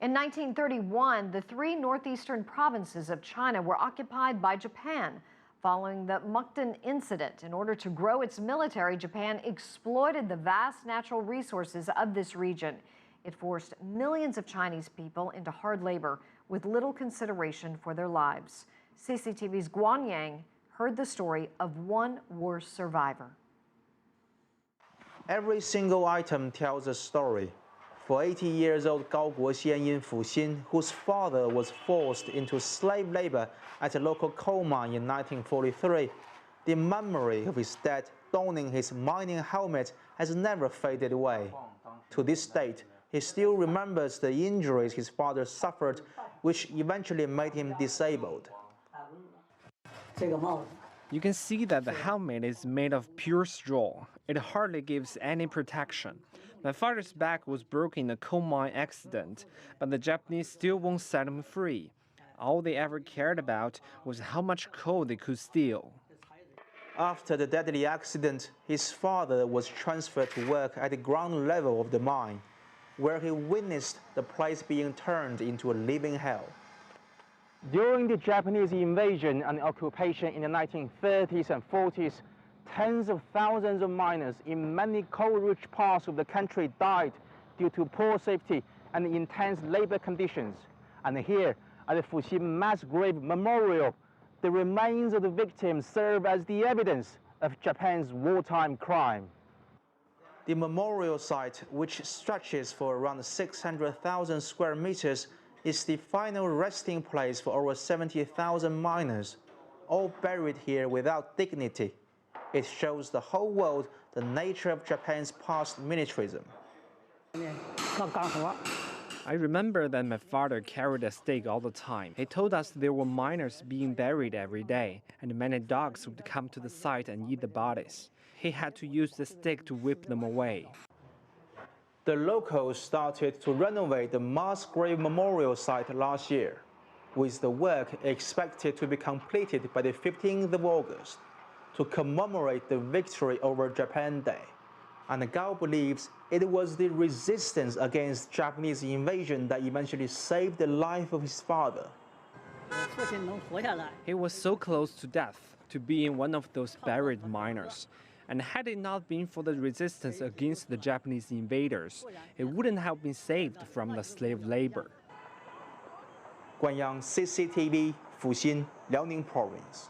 In 1931, the three northeastern provinces of China were occupied by Japan. Following the Mukden Incident, in order to grow its military, Japan exploited the vast natural resources of this region. It forced millions of Chinese people into hard labor with little consideration for their lives. CCTV's Guan heard the story of one war survivor. Every single item tells a story. For 80-year-old Gao Guoxian in Fuxin, whose father was forced into slave labor at a local coal mine in 1943, the memory of his dad donning his mining helmet has never faded away. To this date, he still remembers the injuries his father suffered, which eventually made him disabled. You can see that the helmet is made of pure straw. It hardly gives any protection. My father's back was broken in a coal mine accident, but the Japanese still won't set him free. All they ever cared about was how much coal they could steal. After the deadly accident, his father was transferred to work at the ground level of the mine, where he witnessed the place being turned into a living hell. During the Japanese invasion and occupation in the 1930s and 40s, tens of thousands of miners in many coal-rich parts of the country died due to poor safety and intense labor conditions. And here, at the Fuxin Mass Grave Memorial, the remains of the victims serve as the evidence of Japan's wartime crime. The memorial site, which stretches for around 600,000 square meters, is the final resting place for over 70,000 miners, all buried here without dignity. It shows the whole world the nature of Japan's past militarism. I remember that my father carried a stick all the time. He told us there were miners being buried every day, and many dogs would come to the site and eat the bodies. He had to use the stick to whip them away. The locals started to renovate the mass grave memorial site last year, with the work expected to be completed by the 15th of August to commemorate the victory over Japan Day. And Gao believes it was the resistance against Japanese invasion that eventually saved the life of his father. He was so close to death, to being one of those buried miners. And had it not been for the resistance against the Japanese invaders, it wouldn't have been saved from the slave labor. Guan, CCTV, Fuxin, Liaoning Province.